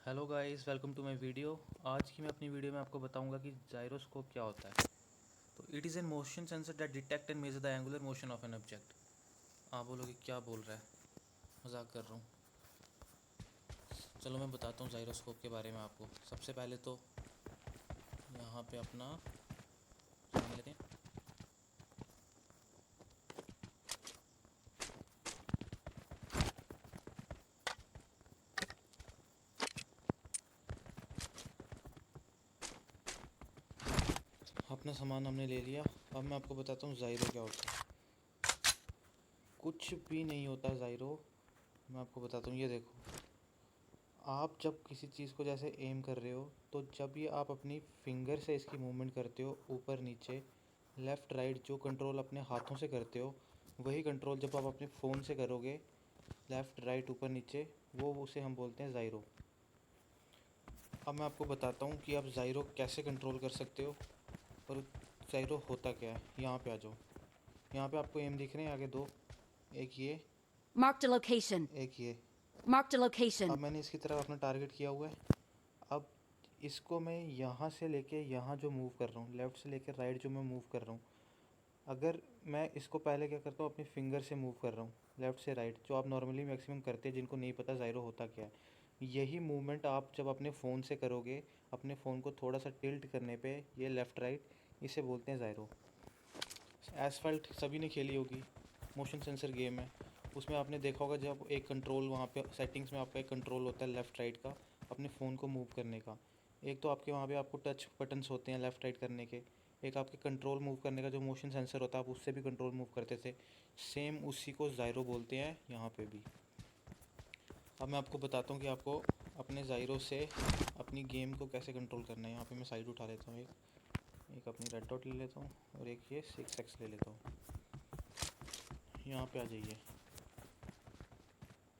Hello guys, welcome to my video. आज की मैं अपनी वीडियो में आपको बताऊंगा कि जाइरोस्कोप क्या होता है। तो it is an motion sensor that detect and measure the angular motion of an object. आप बोलोगे क्या बोल रहा है, मजाक कर रहा हूँ। चलो मैं बताता हूँ जाइरोस्कोप के बारे में आपको। सबसे पहले तो यहाँ पे अपना समझ लेते हैं। अपना सामान हमने ले लिया। अब मैं आपको बताता हूँ जाइरो क्या होता है। कुछ भी नहीं होता जाइरो। मैं आपको बताता हूँ, ये देखो। आप जब किसी चीज़ को जैसे एम कर रहे हो, तो जब ये आप अपनी फिंगर से इसकी मूवमेंट करते हो ऊपर नीचे लेफ़्ट राइट, जो कंट्रोल अपने हाथों से करते हो वही कंट्रोल जब आप अपने फ़ोन से करोगे लेफ़्ट राइट ऊपर नीचे, वो उसे हम बोलते हैं ज़ाइरो। अब मैं आपको बताता हूँ कि आप ज़ाइरो कैसे कंट्रोल कर सकते हो और ज़ाइरो होता क्या है। यहाँ पे आ जाओ। यहाँ पे आपको एम दिख रहे हैं आगे दो, एक ये, Marked a location. एक ये। Marked a location. अब मैंने इसकी तरफ अपना टारगेट किया हुआ है। अब इसको मैं यहाँ से लेके यहाँ जो मूव कर रहा हूँ, लेफ़्ट से लेकर राइट जो मैं मूव कर रहा हूँ, अगर मैं इसको पहले क्या करता हूँ, अपनी फिंगर से मूव कर रहा हूँ लेफ़्ट से राइट, जो आप नॉर्मली मैक्सिमम करते हैं जिनको नहीं पता ज़ाइरो होता क्या है। यही मूवमेंट आप जब अपने फ़ोन से करोगे, अपने फ़ोन को थोड़ा सा टिल्ट करने पे, ये लेफ़्ट राइट, इसे बोलते हैं ज़ाइरो। एसफल्ट सभी ने खेली होगी, मोशन सेंसर गेम है। उसमें आपने देखा होगा जब एक कंट्रोल वहाँ पे सेटिंग्स में आपका एक कंट्रोल होता है लेफ़्ट राइट का, अपने फ़ोन को मूव करने का। एक तो आपके वहाँ पे आपको टच बटन्स होते हैं लेफ़्ट राइट करने के, एक आपके कंट्रोल मूव करने का जो मोशन सेंसर होता है, आप उससे भी कंट्रोल मूव करते थे। सेम उसी को ज़ाइरो बोलते हैं यहाँ पे भी। अब मैं आपको बताता हूँ कि आपको अपने ज़ाइरो से अपनी गेम को कैसे कंट्रोल करना है। यहाँ पे मैं साइड उठा लेता हूँ, एक अपनी रेड डॉट ले लेता हूँ और एक ये 6x ले लेता हूँ। यहाँ पे आ जाइए,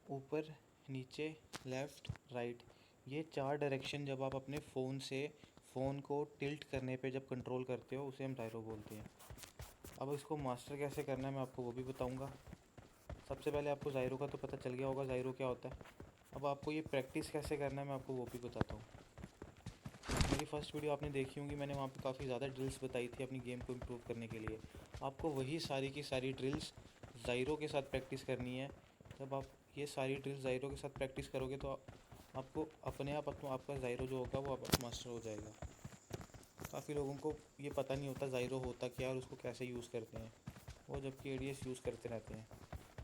ऊपर नीचे लेफ़्ट राइट, ये चार डायरेक्शन जब आप अपने फ़ोन से फ़ोन को टिल्ट करने पे जब कंट्रोल करते हो, उसे हम ज़ाइरो बोलते हैं। अब इसको मास्टर कैसे करना है मैं आपको वो भी बताऊंगा। सबसे पहले आपको ज़ाइरो का तो पता चल गया होगा ज़ाइरो क्या होता है। अब आपको ये प्रैक्टिस कैसे करना है मैं आपको वो भी बताता हूँ। मेरी फर्स्ट वीडियो आपने देखी होंगी, मैंने वहाँ पे काफ़ी ज़्यादा ड्रिल्स बताई थी अपनी गेम को इम्प्रूव करने के लिए। आपको वही सारी की सारी ड्रिल्स ज़ाइरो के साथ प्रैक्टिस करनी है। जब आप ये सारी ड्रिल्स ज़ाइरो के साथ प्रैक्टिस करोगे तो आपको अपने आप आपका ज़ाइरो जो होगा वो मास्टर हो जाएगा। काफ़ी लोगों को ये पता नहीं होता ज़ाइरो होता क्या है और उसको कैसे यूज़ करते हैं, वो जबकि एडीएस यूज़ करते रहते हैं।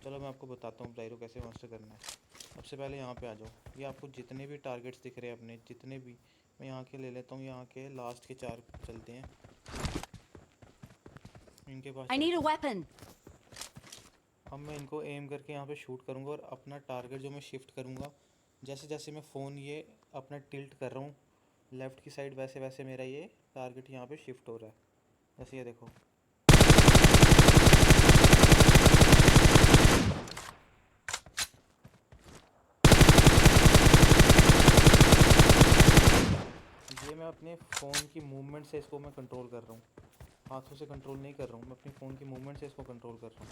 चलो मैं आपको बताता हूँ ज़ाइरो कैसे मास्टर करना है। सबसे पहले यहाँ पे आ जाओ। ये आपको जितने भी टारगेट्स दिख रहे हैं अपने, जितने भी, मैं यहाँ के ले लेता हूँ, यहाँ के लास्ट के 4 चलते हैं, इनके पास I need चलते a हैं। weapon. अब मैं इनको एम करके यहाँ पे शूट करूँगा और अपना टारगेट जो मैं शिफ्ट करूँगा, जैसे जैसे मैं फ़ोन ये अपना टिल्ट कर रहा हूँ लेफ़्ट की साइड, वैसे वैसे मेरा ये टारगेट यहाँ पे शिफ्ट हो रहा है। जैसे ये देखो, ये मैं अपने फ़ोन की मूवमेंट से इसको मैं कंट्रोल कर रहा हूँ, हाथों से कंट्रोल नहीं कर रहा हूँ, मैं अपनी फ़ोन की मूवमेंट से इसको कंट्रोल कर रहा हूँ।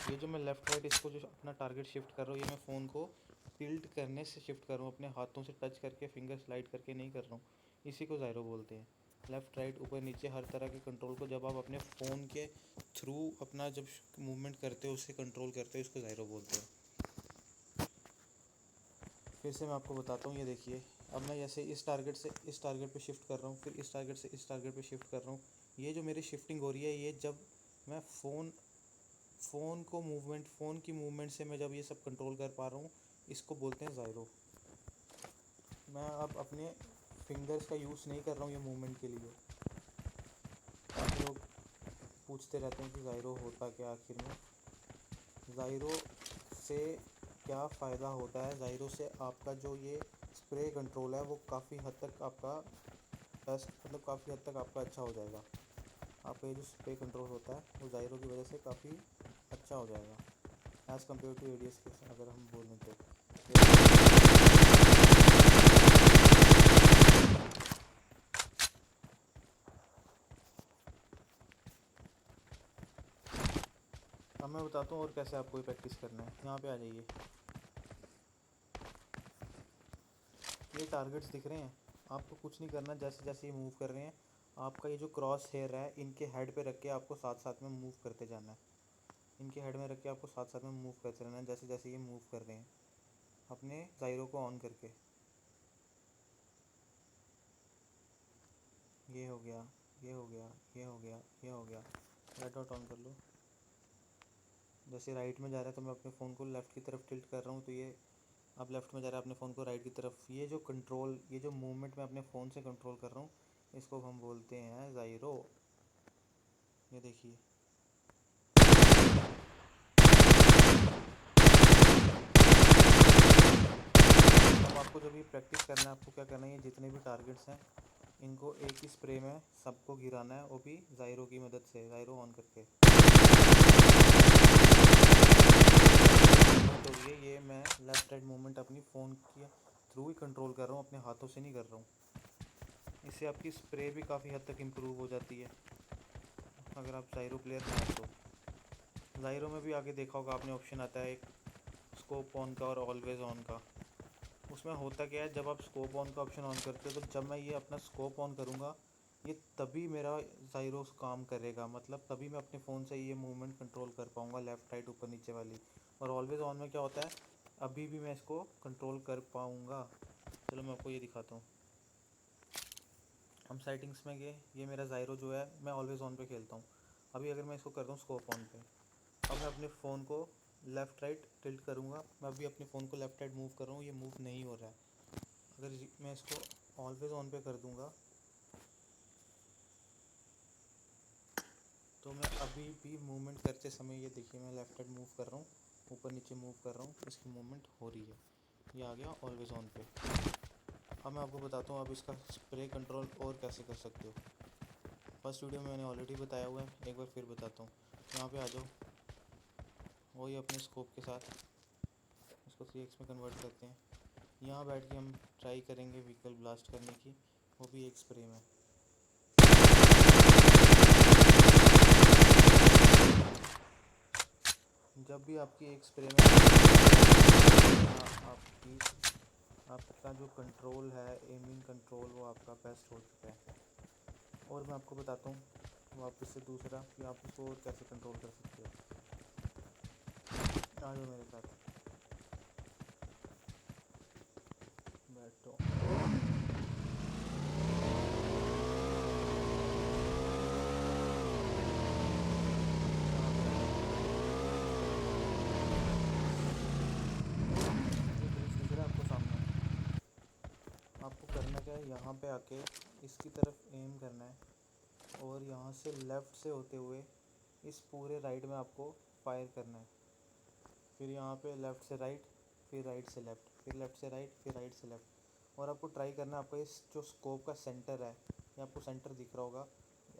ये जो मैं लेफ़्ट राइट इसको जो अपना टारगेट शिफ्ट कर रहा हूँ, ये मैं फ़ोन को टिल्ट करने से शिफ्ट कर रहा हूँ, अपने हाथों से टच करके फिंगर स्लाइड करके नहीं कर रहा हूँ। इसी को ज़ाइरो बोलते हैं। लेफ़्ट राइट ऊपर नीचे हर तरह के कंट्रोल को जब आप अपने फ़ोन के थ्रू अपना जब मूवमेंट करते हो, उससे कंट्रोल करते हो, इसको ज़ाइरो बोलते हैं। फिर से मैं आपको बताता हूँ, ये देखिए। अब मैं जैसे इस टारगेट से इस टारगेट पे शिफ्ट कर रहा हूँ, फिर इस टारगेट से इस टारगेट पे शिफ्ट कर रहा हूँ। ये जो मेरी शिफ्टिंग हो रही है, ये जब मैं फ़ोन की मूवमेंट से मैं जब ये सब कंट्रोल कर पा रहा हूँ, इसको बोलते हैं ज़ाइरो। मैं अब अपने फिंगर्स का यूज़ नहीं कर रहा हूँ ये मूवमेंट के लिए। काफ़ी लोग पूछते रहते हैं कि ज़ाइरो होता क्या आखिर में। ज़ाइरो से क्या फ़ायदा होता है, ज़ाइरो से आपका जो ये स्प्रे कंट्रोल है वो काफ़ी हद तक आपका बेस्ट, मतलब काफ़ी हद तक आपका अच्छा हो जाएगा। आपका ये जो स्प्रे कंट्रोल होता है वो ज़ाइरो की वजह से काफ़ी अच्छा हो जाएगा एज़ कम्पेयर टू एडीएस के, अगर हम बोलें तो। अब मैं बताता हूँ और कैसे आपको ये प्रैक्टिस करना है। यहाँ पे आ जाइए, ये टारगेट्स दिख रहे हैं, आपको कुछ नहीं करना। जैसे जैसे ये मूव कर रहे हैं, आपका ये जो क्रॉस हेयर है इनके हेड पे रख के आपको साथ साथ में मूव करते जाना है। इनके हेड में रख के आपको साथ साथ में मूव करते रहना है, जैसे जैसे ये मूव कर रहे हैं, अपने जायरो को ऑन करके। ये हो गया, ये हो गया, ये हो गया, ये हो गया। रेड डॉट ऑन कर लो। जैसे राइट में जा रहा है तो मैं अपने फ़ोन को लेफ़्ट की तरफ टिल्ट कर रहा हूँ, तो ये अब लेफ़्ट में जा रहा है, अपने फ़ोन को राइट की तरफ। ये जो कंट्रोल, ये जो मूवमेंट मैं अपने फ़ोन से कंट्रोल कर रहा हूँ, इसको हम बोलते हैं जायरो। ये देखिए, अब आपको जब ये प्रैक्टिस करना है, आपको क्या करना है, ये जितने भी टारगेट्स हैं इनको एक ही स्प्रे में सबको गिराना है, वो भी जायरो की मदद से, जायरो ऑन करके। तो ये मैं लेफ़्ट राइट मूवमेंट अपनी फ़ोन के थ्रू ही कंट्रोल कर रहा हूँ, अपने हाथों से नहीं कर रहा हूँ। इससे आपकी स्प्रे भी काफ़ी हद तक इम्प्रूव हो जाती है अगर आप जायरो प्लेयर हैं तो। जायरो में भी आगे देखा होगा आपने, ऑप्शन आता है एक स्कोप ऑन का और ऑलवेज़ ऑन का। उसमें होता क्या है, जब आप स्कोप ऑन का ऑप्शन ऑन करते हो तो जब मैं ये अपना स्कोप ऑन करूँगा, ये तभी मेरा जायरो काम करेगा, मतलब तभी मैं अपने फ़ोन से ये मूवमेंट कंट्रोल कर पाऊँगा, लेफ़्ट राइट ऊपर नीचे वाली। और ऑलवेज़ ऑन में क्या होता है, अभी भी मैं इसको कंट्रोल कर पाऊँगा। चलो मैं आपको ये दिखाता हूँ। हम सेटिंग्स में गए, ये मेरा जायरो जो है मैं ऑलवेज़ ऑन पे खेलता हूँ। अभी अगर मैं इसको करता हूँ स्कोप ऑन पे, अब मैं अपने फ़ोन को लेफ़्ट राइट टिल्ट करूँगा, मैं अभी अपने फ़ोन को लेफ़्ट राइट मूव कर रहा हूँ, ये मूव नहीं हो रहा है। अगर मैं इसको ऑलवेज़ ऑन पे कर दूँगा तो मैं अभी भी मूवमेंट करते समय, ये देखिए मैं लेफ़्ट राइट मूव कर रहा हूँ, ऊपर नीचे मूव कर रहा हूँ, इसकी मूवमेंट हो रही है। ये आ गया ऑलवेज़ ऑन पे। अब मैं आपको बताता हूँ आप इसका स्प्रे कंट्रोल और कैसे कर सकते हो। फर्स्ट वीडियो में मैंने ऑलरेडी बताया हुआ है, एक बार फिर बताता हूँ। यहाँ पे आ जाओ, वही अपने स्कोप के साथ इसको 3x में कन्वर्ट करते हैं। यहाँ बैठ के हम ट्राई करेंगे व्हीकल ब्लास्ट करने की, वो भी एक स्प्रे में। जब भी आपकी एक स्प्रे में आपका जो कंट्रोल है, एमिंग कंट्रोल, वो आपका बेस्ट हो चुका है। और मैं आपको बताता हूँ वापस से दूसरा कि आप इसको और कैसे कंट्रोल कर सकते हो। आ जाओ मेरे साथ, बैठो। ये ब्रिज दिख रहा है आपको सामने, आपको करना क्या है, यहाँ पे आके इसकी तरफ एम करना है और यहाँ से लेफ़्ट से होते हुए इस पूरे राइड में आपको फायर करना है। फिर यहाँ पे लेफ़्ट से राइट, फिर राइट से लेफ़्ट, फिर लेफ़्ट से राइट, फिर राइट से लेफ़्ट। और आपको ट्राई करना है, आपका इस जो स्कोप का सेंटर है, ये आपको सेंटर दिख रहा होगा,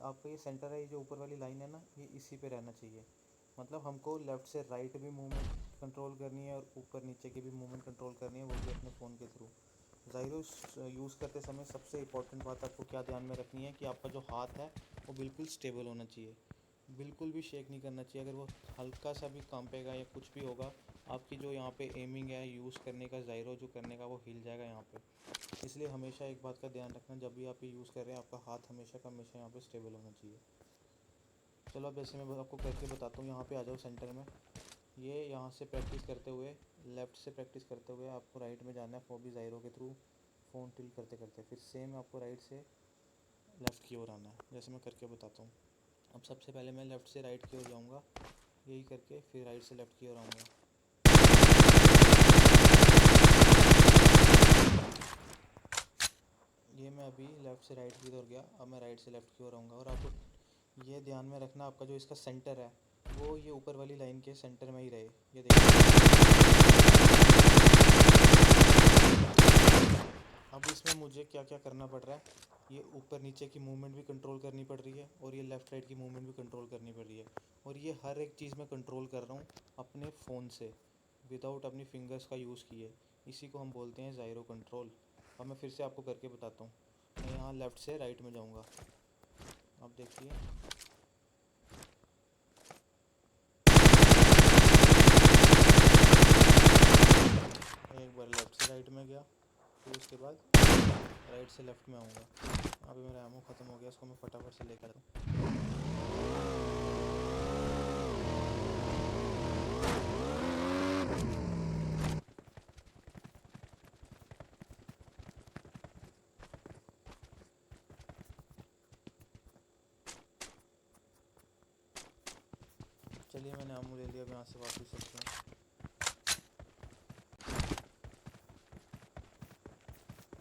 आपका ये सेंटर है, ये जो ऊपर वाली लाइन है ना, ये इसी पे रहना चाहिए। मतलब हमको लेफ़्ट से राइट भी मूवमेंट कंट्रोल करनी है और ऊपर नीचे की भी मूवमेंट कंट्रोल करनी है, वो भी अपने फ़ोन के थ्रू। ज़ायरो यूज़ करते समय सबसे इम्पोर्टेंट बात आपको क्या ध्यान में रखनी है कि आपका जो हाथ है वो बिल्कुल स्टेबल होना चाहिए, बिल्कुल भी शेक नहीं करना चाहिए। अगर वो हल्का सा भी कांपेगा या कुछ भी होगा, आपकी जो यहाँ पे एमिंग है यूज़ करने का, ज़ायरो जो करने का, वो हिल जाएगा यहाँ पे। इसलिए हमेशा एक बात का ध्यान रखना, जब भी आप ये यूज़ कर रहे हैं आपका हाथ हमेशा का हमेशा यहाँ पे स्टेबल होना चाहिए। चलो अब जैसे मैं आपको करके बताता हूँ, यहाँ पे आ जाओ सेंटर में। ये यहाँ से प्रैक्टिस करते हुए, लेफ़्ट से प्रैक्टिस करते हुए आपको राइट में जाना है, वो भी ज़ायरो के थ्रू फ़ोन टिल्ट करते करते। फिर सेम आपको राइट से लेफ़्ट की ओर आना है, जैसे मैं करके बताता हूँ। अब सबसे पहले मैं लेफ़्ट से राइट की ओर जाऊँगा, यही करके फिर राइट से लेफ़्ट की ओर आऊँगा। ये मैं अभी लेफ़्ट से राइट की ओर गया, अब मैं राइट से लेफ़्ट की ओर आऊँगा। और आपको ये ध्यान में रखना, आपका जो इसका सेंटर है वो ये ऊपर वाली लाइन के सेंटर में ही रहे। ये देखिए, अब इसमें मुझे क्या क्या करना पड़ रहा है, ये ऊपर नीचे की मूवमेंट भी कंट्रोल करनी पड़ रही है और ये लेफ़्ट राइट की मूवमेंट भी कंट्रोल करनी पड़ रही है। और ये हर एक चीज़ मैं कंट्रोल कर रहा हूँ अपने फ़ोन से, विदाउट अपनी फिंगर्स का यूज़ किए। इसी को हम बोलते हैं ज़ायरो कंट्रोल। अब मैं फिर से आपको करके बताता हूँ। मैं यहाँ लेफ़्ट से राइट में जाऊँगा, अब देखिए राइट से लेफ़्ट में आऊँगा। अभी मेरा एमो ख़त्म हो गया, इसको मैं फटाफट से लेकर आता हूँ। चलिए मैंने एमो ले लिया, अब यहाँ से वापस चलते हैं।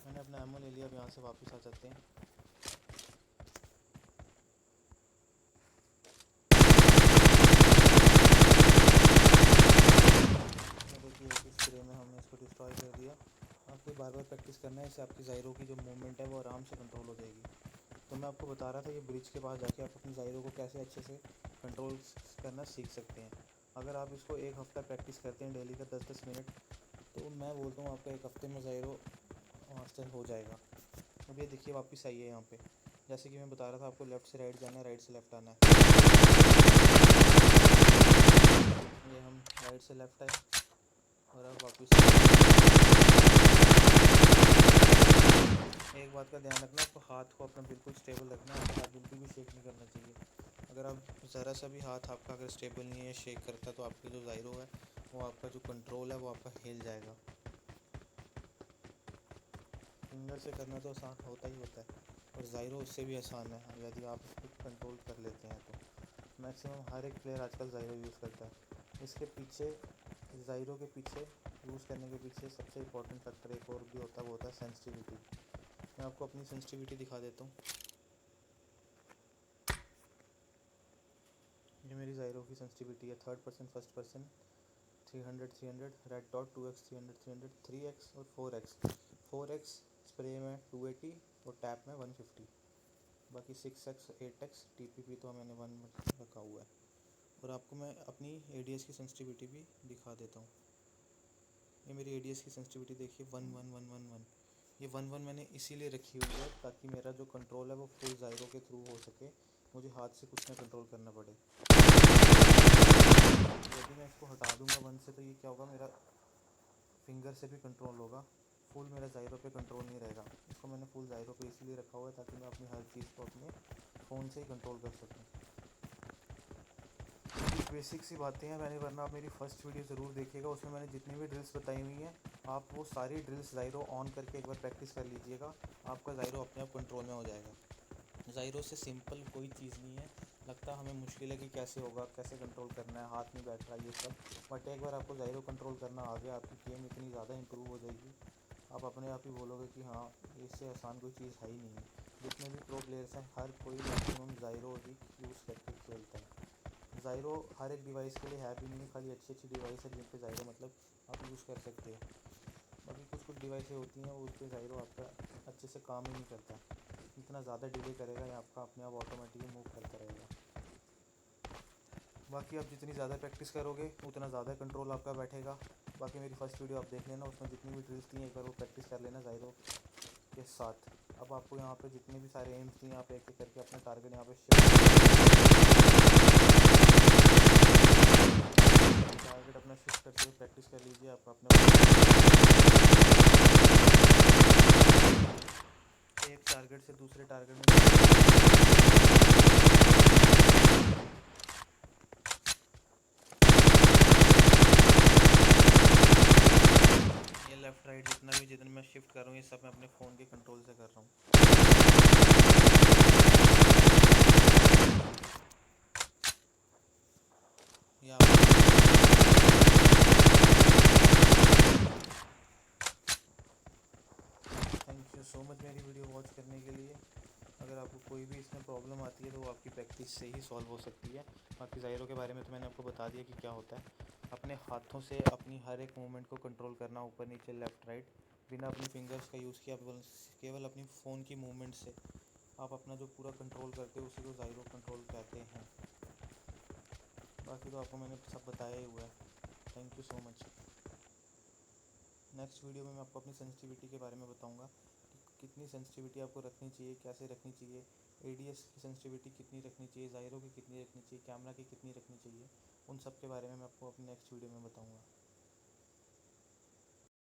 मैंने अपना एमो ले लिया, अब यहाँ से वापस आ जाते हैं। देखिए एक स्प्रे में हमने इसको डिस्ट्रॉय कर दिया। आपको बार बार प्रैक्टिस करना है, इससे आपकी ज़ायरो की जो मूवमेंट है वो आराम से कंट्रोल हो जाएगी। तो मैं आपको बता रहा था ये ब्रिज के पास जाके आप अपनी ज़ायरो को कैसे अच्छे से कंट्रोल करना सीख सकते हैं। अगर आप इसको एक हफ़्ता प्रैक्टिस करते हैं डेली का 10-10 मिनट, तो मैं बोलता हूँ आपका एक हफ़्ते में ज़ायरो मास्टर हो जाएगा। अब ये देखिए वापस आई है यहाँ पे। जैसे कि मैं बता रहा था आपको लेफ़्ट से राइट जाना है, राइट से लेफ़्ट आना है। ये हम राइट से लेफ़्ट आए और अब वापस। एक बात का ध्यान रखना, आपको हाथ को अपना बिल्कुल स्टेबल रखना है, आपका हाथ बिल्कुल भी शेक नहीं करना चाहिए। अगर आप ज़रा सा भी हाथ आपका अगर स्टेबल नहीं है, शेक करता है, तो आपकी जो ज़ायरो है वो आपका जो कंट्रोल है वो आपका हिल जाएगा। फिंगर से करना तो आसान होता ही होता है, और ज़ायरो उससे भी आसान है यदि आप उसको कंट्रोल कर लेते हैं तो। मैक्सिमम हर एक प्लेयर आजकल ज़ायरो यूज़ करता है। इसके पीछे, ज़ायरो के पीछे यूज़ करने के पीछे सबसे इम्पोर्टेंट फैक्टर एक और भी होता है, वो होता है सेंसिटिविटी। मैं आपको अपनी सेंसिटिविटी दिखा देता हूँ। ये मेरी ज़ायरो की सेंसिटिविटी है। 3rd person, 1st person 300 300, red dot 2x 300 300, 3x और 4x। 4x स्प्रे में 280 और टैप में 150। बाकी 6x 8x TPP तो मैंने 1 रखा हुआ है। और आपको मैं अपनी ADS की सेंसिटिविटी भी दिखा देता हूँ। ये मेरी ADS की सेंसिटिविटी देखिए 11111। ये 11 मैंने इसीलिए रखी हुई है ताकि मेरा जो कंट्रोल है वो फुल ज़ायरो के थ्रू हो सके, मुझे हाथ से कुछ ना कंट्रोल करना पड़े। यदि मैं इसको हटा दूंगा 1 से, तो ये क्या होगा, मेरा फिंगर से भी कंट्रोल होगा, फुल मेरा ज़ायरो पे कंट्रोल नहीं रहेगा। इसको मैंने फुल ज़ायरो पे इसलिए रखा हुआ है ताकि मैं अपनी हर चीज़ को अपने फ़ोन से ही कंट्रोल कर सकूँ। बेसिक सी बातें हैं मैंने, वरना आप मेरी फ़र्स्ट वीडियो ज़रूर देखिएगा, उसमें मैंने जितनी भी ड्रिल्स बताई हुई हैं आप वो सारी ड्रिल्स ज़ायरो ऑन करके एक बार प्रैक्टिस कर लीजिएगा, आपका ज़ायरो अपने आप कंट्रोल में हो जाएगा। ज़ायरो से सिंपल कोई चीज़ नहीं है, लगता हमें मुश्किल है कि कैसे होगा, कैसे कंट्रोल करना है, हाथ नहीं बैठ रहा ये सब, बट एक बार आपको ज़ायरो कंट्रोल करना आ गया, आपकी गेम इतनी ज़्यादा इंप्रूव हो जाएगी, आप अपने आप ही बोलोगे कि हाँ इससे आसान कोई चीज़ है ही नहीं है। जितने भी प्रो प्लेयर्स हैं हर कोई मैक्सिमम ज़ायरो ही यूज़ करके खेलता है। ज़ायरो हर एक डिवाइस के लिए है भी नहीं, खाली अच्छी अच्छी डिवाइस है जिन पे ज़ायरो मतलब आप यूज़ कर सकते हो। बाकी कुछ कुछ डिवाइसें होती हैं उस पर ज़ायरो आपका अच्छे से काम ही नहीं करता, इतना ज़्यादा डिले करेगा या आपका अपने आप ऑटोमेटिकली मूव करता रहेगा। बाकी आप जितनी ज़्यादा प्रैक्टिस करोगे उतना ज़्यादा कंट्रोल आपका बैठेगा। बाकी मेरी फर्स्ट वीडियो आप देख लेना, उसमें जितनी भी ड्रिल्स थी एक बार वो प्रैक्टिस कर लेना ज़ायरो के साथ। अब आपको यहाँ पे जितने भी सारे एम्स थी, यहाँ पे एक एक करके अपना टारगेट यहाँ पे टारगेट अपना शिफ्ट करते हुए प्रैक्टिस कर लीजिए। आप अपने एक टारगेट से दूसरे टारगेट में ये लेफ़्ट राइट जितना मैं शिफ्ट कर रहा हूँ ये सब मैं अपने फ़ोन के कंट्रोल से कर रहा हूँ। या थैंक यू सो मच मेरी वीडियो वॉच करने के लिए। अगर आपको कोई भी इसमें प्रॉब्लम आती है तो वो आपकी प्रैक्टिस से ही सॉल्व हो सकती है। बाकी ज़ायरो के बारे में तो मैंने आपको बता दिया कि क्या होता है। अपने हाथों से अपनी हर एक मूवमेंट को कंट्रोल करना, ऊपर नीचे लेफ़्ट राइट, बिना अपनी फिंगर्स का यूज़ किया, केवल अपनी फ़ोन की मूवमेंट से आप अपना जो पूरा कंट्रोल करते हो उसी को ज़ायरो कंट्रोल कहते हैं। बाकी तो आपको मैंने सब बताया ही हुआ है। Thank you so much. Next video में मैं आपको अपनी सेंसिटिविटी के बारे में बताऊंगा कि कितनी सेंसिटिविटी आपको रखनी चाहिए, कैसे रखनी चाहिए, ADS की सेंसिटिविटी कितनी रखनी चाहिए, ज़ायरो की कितनी रखनी चाहिए, कैमरा की कितनी रखनी चाहिए, उन सब के बारे में मैं आपको अपनी नेक्स्ट वीडियो में बताऊंगा।